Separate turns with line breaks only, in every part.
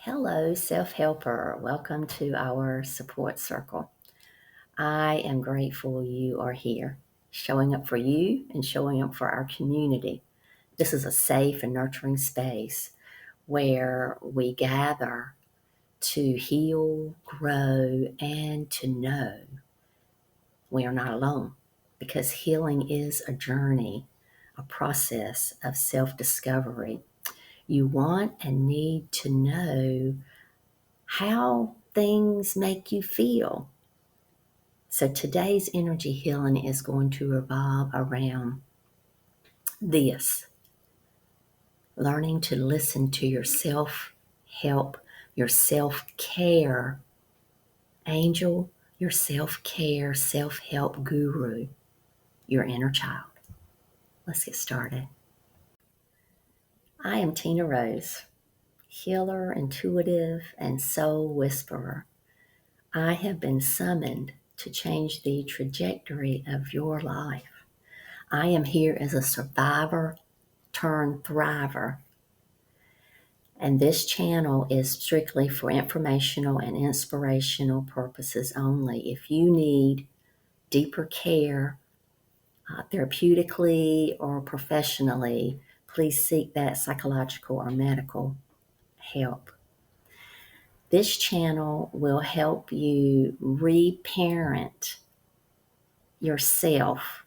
Hello, self-helper. Welcome to our support circle. I am grateful you are here, showing up for you and showing up for our community. This is a safe and nurturing space where we gather to heal, grow, and to know we are not alone because healing is a journey, a process of self-discovery. You want and need to know how things make you feel. So today's energy healing is going to revolve around this learning to listen to your self help, your self care angel, your self care, self help guru, your inner child. Let's get started. I am Tina Rose, healer, intuitive, and soul whisperer. I have been summoned to change the trajectory of your life. I am here as a survivor turned thriver. And this channel is strictly for informational and inspirational purposes only. If you need deeper care, therapeutically or professionally, please seek that psychological or medical help. This channel will help you reparent yourself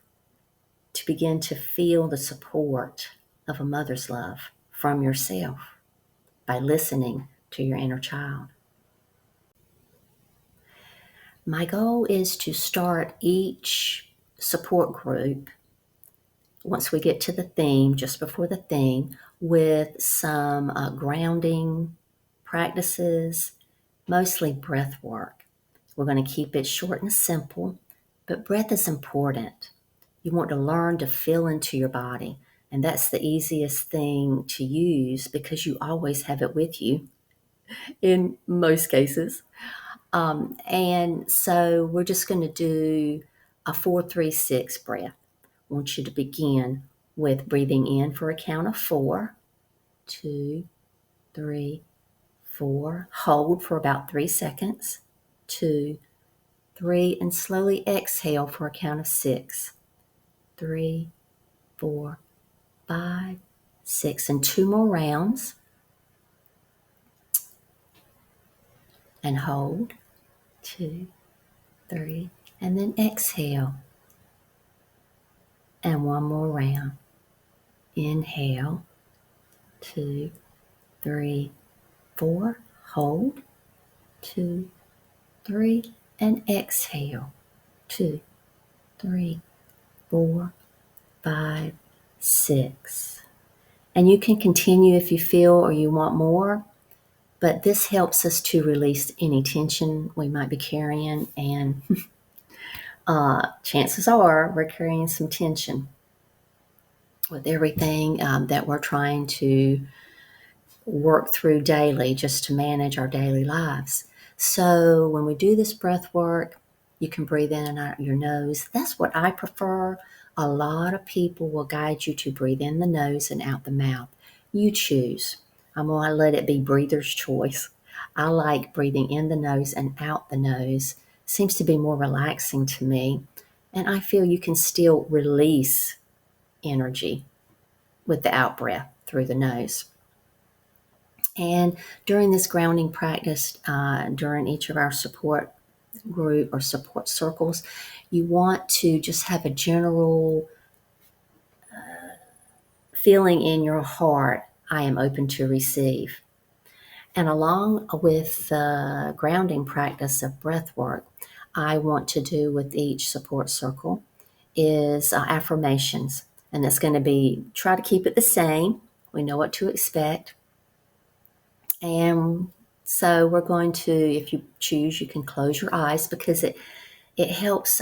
to begin to feel the support of a mother's love from yourself by listening to your inner child. My goal is to start each support group, once we get to the theme, just before the theme, with some grounding practices, mostly breath work. We're going to keep it short and simple, but breath is important. You want to learn to feel into your body, and that's the easiest thing to use because you always have it with you in most cases. And so we're just going to do a 4-3-6 breath. I want you to begin with breathing in for a count of 4, 2, 3, 4. Hold for about 3 seconds, 2, 3, and slowly exhale for a count of 6, 3, 4, 5, 6, and 2 more rounds. And hold, 2, 3, and then exhale. And 1 more round. Inhale, 2, 3, 4. Hold, 2, 3, and exhale, 2, 3, 4, 5, 6. And you can continue if you feel or you want more, but this helps us to release any tension we might be carrying, and chances are we're carrying some tension with everything that we're trying to work through daily just to manage our daily lives. So when we do this breath work, you can breathe in and out your nose. That's what I prefer. A lot of people will guide you to breathe in the nose and out the mouth. You choose. I'm going to let it be breather's choice. I like breathing in the nose and out the nose. Seems to be more relaxing to me. And I feel you can still release energy with the out breath through the nose. And during this grounding practice, during each of our support group or support circles, you want to just have a general feeling in your heart, I am open to receive. And along with the grounding practice of breath work, I want to do with each support circle is affirmations. And it's going to be, try to keep it the same. We know what to expect. And so we're going to, if you choose, you can close your eyes because it helps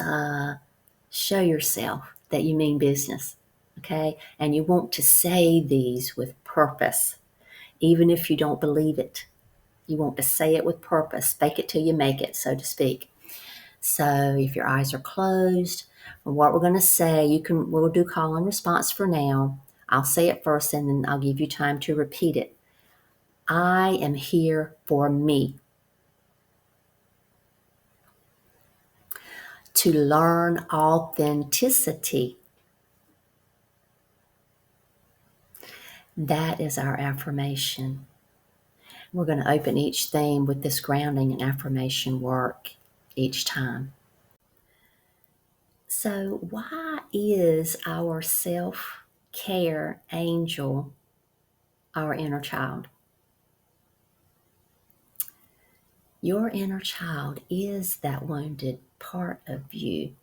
show yourself that you mean business, okay? And you want to say these with purpose, even if you don't believe it. You want to say it with purpose, fake it till you make it, so to speak. So if your eyes are closed, what we're going to say, we'll do call and response for now. I'll say it first and then I'll give you time to repeat it. I am here for me. To learn authenticity. That is our affirmation. We're going to open each theme with this grounding and affirmation work each time. So, why is our self care angel our inner child? Your inner child is that wounded part of you.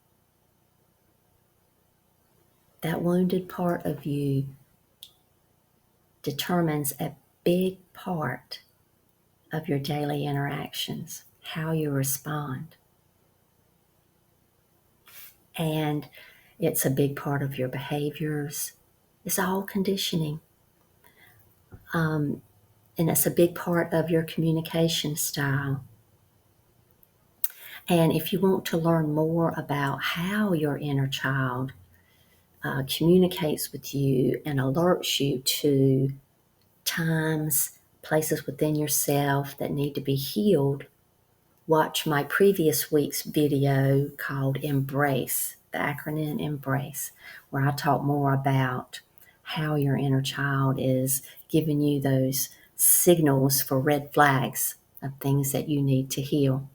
That wounded part of you determines a big part of your daily interactions, how you respond. And it's a big part of your behaviors. It's all conditioning. And it's a big part of your communication style. And if you want to learn more about how your inner child communicates with you and alerts you to times, places within yourself that need to be healed, watch my previous week's video called Embrace, the acronym Embrace, where I talk more about how your inner child is giving you those signals for red flags of things that you need to heal.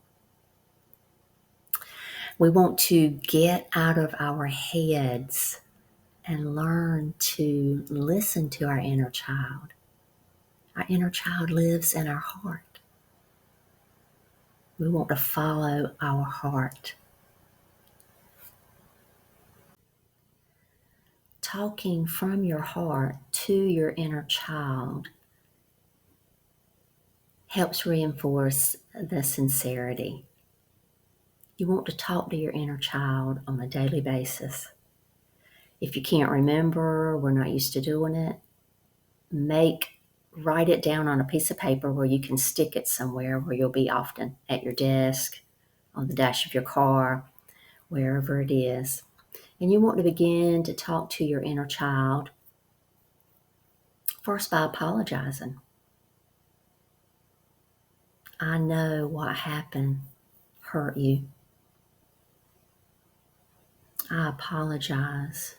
We want to get out of our heads and learn to listen to our inner child. Our inner child lives in our heart. We want to follow our heart. Talking from your heart to your inner child helps reinforce the sincerity. You want to talk to your inner child on a daily basis. If you can't remember, we're not used to doing it, write it down on a piece of paper where you can stick it somewhere where you'll be often, at your desk, on the dash of your car, wherever it is. And you want to begin to talk to your inner child first by apologizing. I know what happened hurt you. I apologize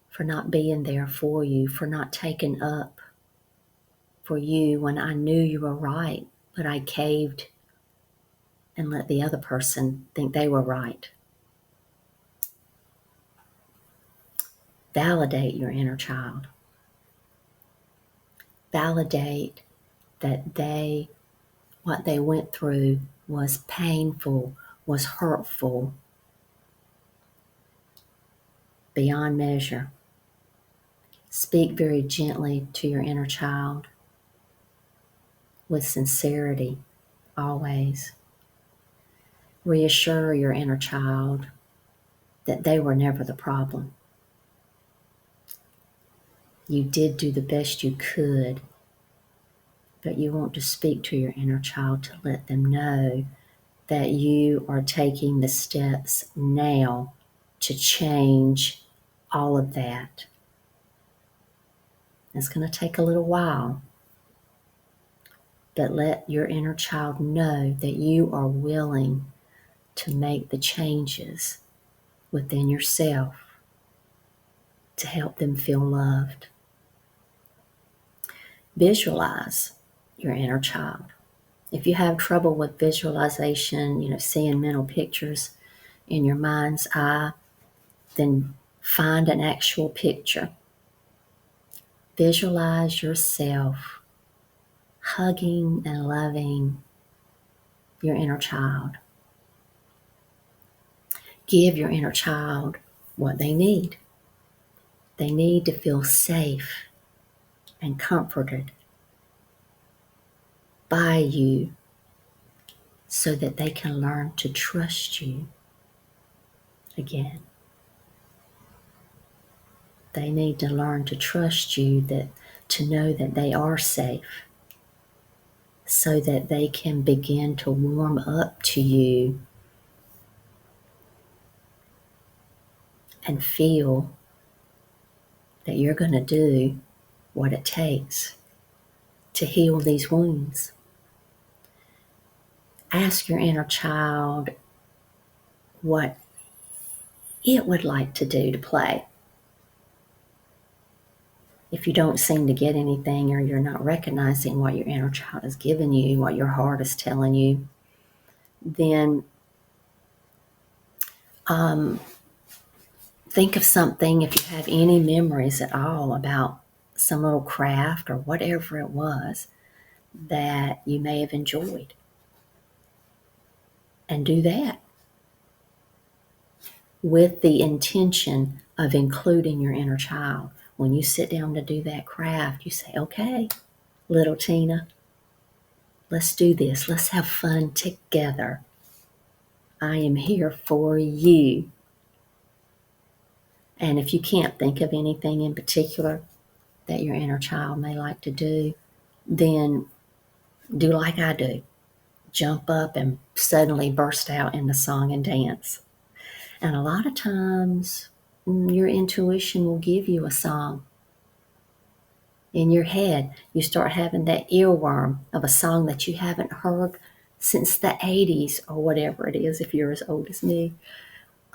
for not being there for you, for not taking up for you when I knew you were right, but I caved and let the other person think they were right. Validate your inner child. Validate that what they went through was painful, was hurtful, beyond measure. Speak very gently to your inner child with sincerity, always. Reassure your inner child that they were never the problem. You did do the best you could, but you want to speak to your inner child to let them know that you are taking the steps now to change all of that. It's going to take a little while, but let your inner child know that you are willing to make the changes within yourself to help them feel loved. Visualize your inner child. If you have trouble with visualization, seeing mental pictures in your mind's eye, then find an actual picture. Visualize yourself hugging and loving your inner child. Give your inner child what they need. They need to feel safe and comforted by you so that they can learn to trust you again. They need to learn to trust you, to know that they are safe, so that they can begin to warm up to you and feel that you're going to do what it takes to heal these wounds. Ask your inner child what it would like to do to play. If you don't seem to get anything, or you're not recognizing what your inner child is giving you, what your heart is telling you, then think of something, if you have any memories at all about some little craft or whatever it was that you may have enjoyed. And do that with the intention of including your inner child. When you sit down to do that craft, you say, okay, little Tina, let's do this. Let's have fun together. I am here for you. And if you can't think of anything in particular that your inner child may like to do, then do like I do. Jump up and suddenly burst out into song and dance. And a lot of times, your intuition will give you a song. In your head, you start having that earworm of a song that you haven't heard since the 80s or whatever it is, if you're as old as me.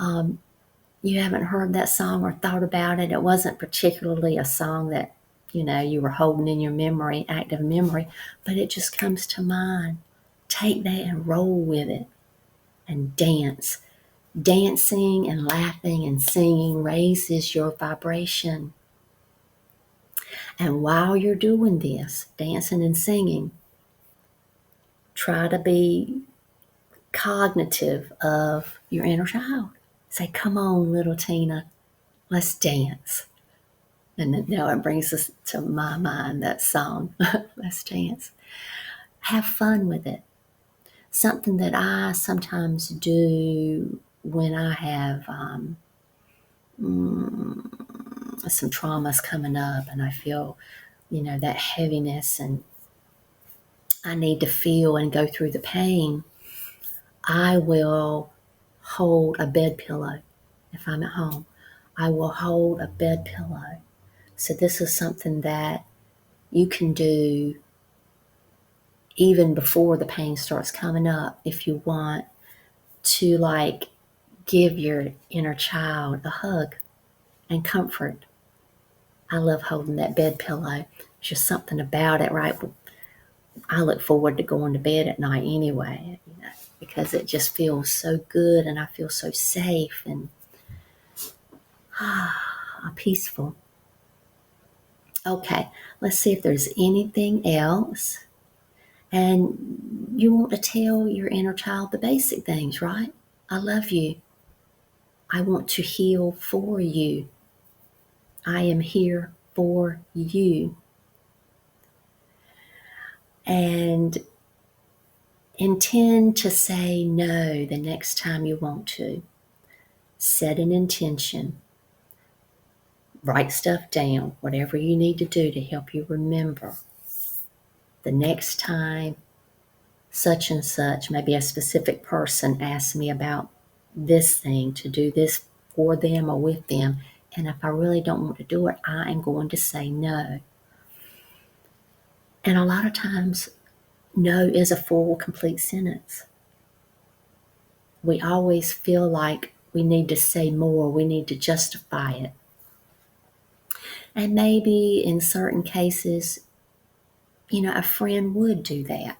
You haven't heard that song or thought about it. It wasn't particularly a song that, you were holding in your memory, active memory, but it just comes to mind. Take that and roll with it and dance. Dancing and laughing and singing raises your vibration. And while you're doing this, dancing and singing, try to be cognitive of your inner child. Say, come on, little Tina, let's dance. And then now it brings us to my mind, that song, Let's Dance. Have fun with it. Something that I sometimes do when I have some traumas coming up and I feel, that heaviness and I need to feel and go through the pain, I will hold a bed pillow. If I'm at home, I will hold a bed pillow. So this is something that you can do even before the pain starts coming up if you want to give your inner child a hug and comfort. I love holding that bed pillow. It's just something about it, right? I look forward to going to bed at night anyway, because it just feels so good and I feel so safe and peaceful. Okay, let's see if there's anything else. And you want to tell your inner child the basic things, right? I love you. I want to heal for you. I am here for you. And intend to say no the next time you want to. Set an intention. Write stuff down, whatever you need to do to help you remember. The next time such and such, maybe a specific person asks me about this thing, to do this for them or with them, and if I really don't want to do it, I am going to say no. And a lot of times, no is a full, complete sentence. We always feel like we need to say more, we need to justify it. And maybe in certain cases, a friend would do that.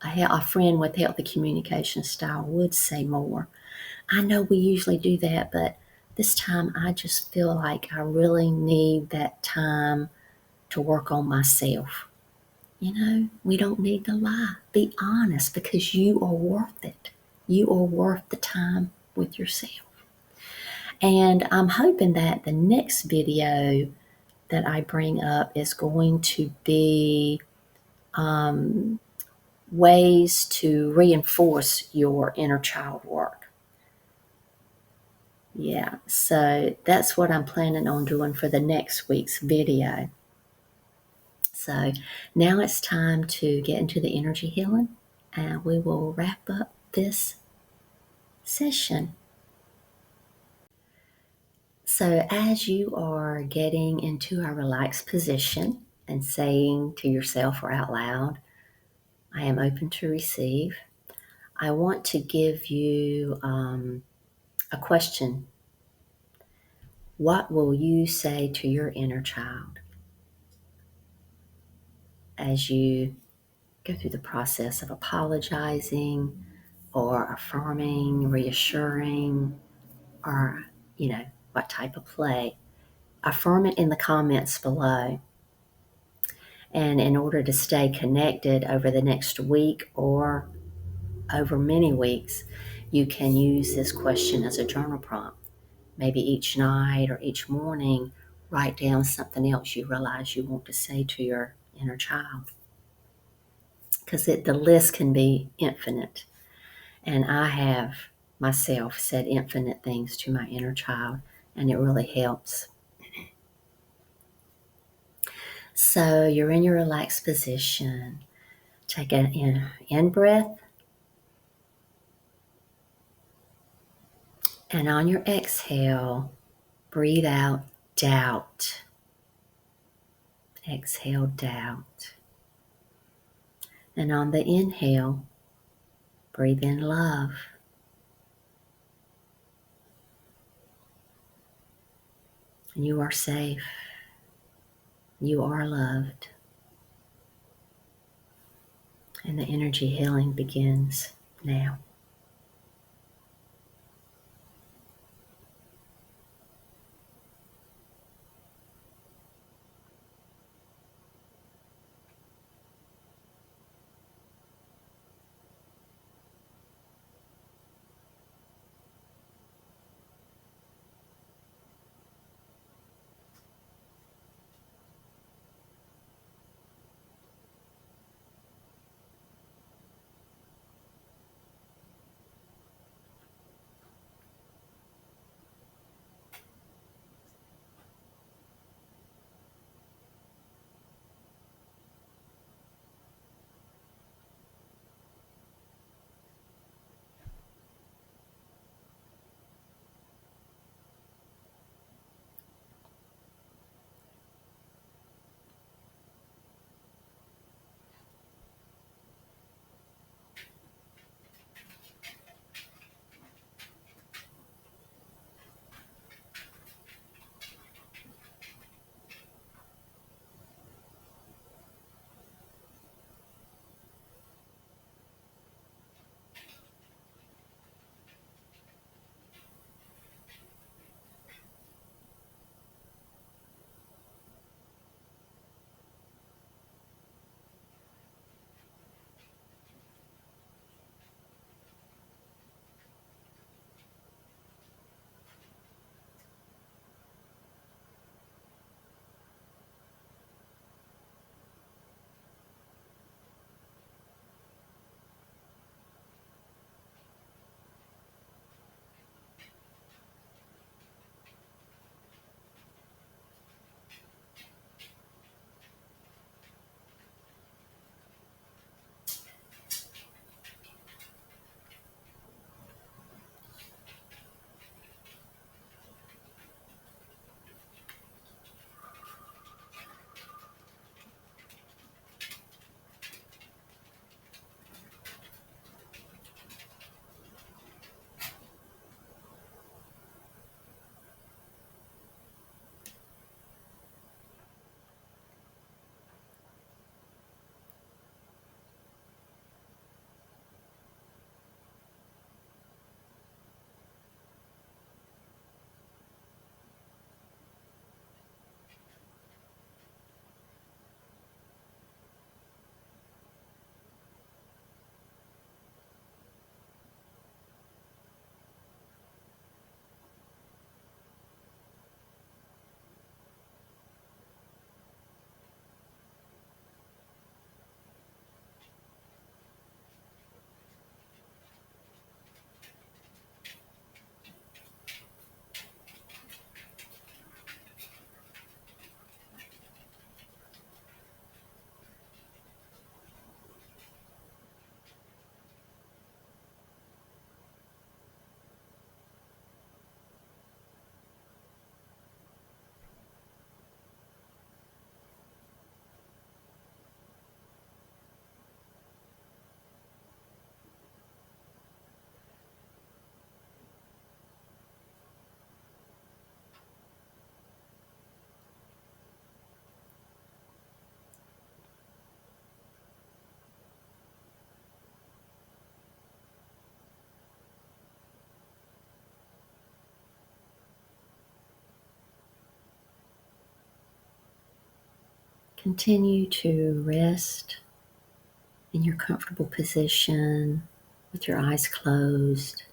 A friend with healthy communication style would say more. I know we usually do that, but this time I just feel like I really need that time to work on myself. We don't need to lie. Be honest, because you are worth it. You are worth the time with yourself. And I'm hoping that the next video that I bring up is going to be ways to reinforce your inner child work. Yeah, so that's what I'm planning on doing for the next week's video. So now it's time to get into the energy healing, and we will wrap up this session. So as you are getting into a relaxed position, and saying to yourself or out loud, I am open to receive. I want to give you a question. What will you say to your inner child as you go through the process of apologizing or affirming, reassuring, or, what type of play? Affirm it in the comments below. And in order to stay connected over the next week or over many weeks, you can use this question as a journal prompt. Maybe each night or each morning, write down something else you realize you want to say to your inner child. Because the list can be infinite. And I have myself said infinite things to my inner child, and it really helps. So you're in your relaxed position. Take an in breath, and on your exhale, breathe out doubt. Exhale doubt. And on the inhale, breathe in love. And you are safe. You are loved. And the energy healing begins now. Continue to rest in your comfortable position with your eyes closed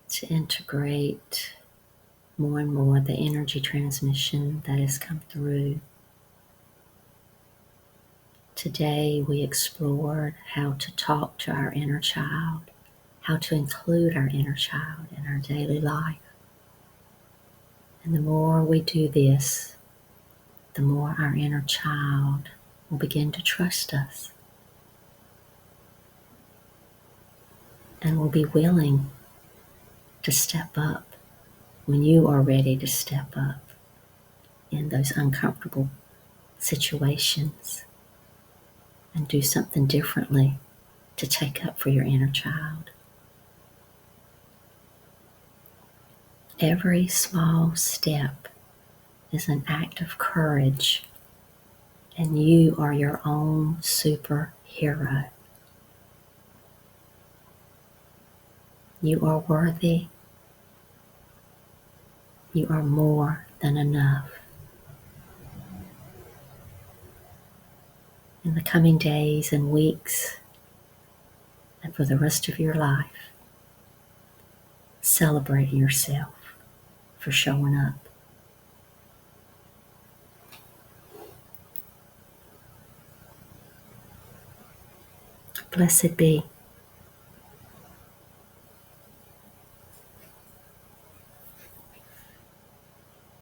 to integrate more and more the energy transmission that has come through. Today we explored how to talk to our inner child, how to include our inner child in our daily life. And the more we do this, the more our inner child will begin to trust us and will be willing to step up when you are ready to step up in those uncomfortable situations and do something differently to take up for your inner child. Every small step is an act of courage, and you are your own superhero. You are worthy. You are more than enough. In the coming days and weeks, and for the rest of your life, celebrate yourself for showing up. Blessed be.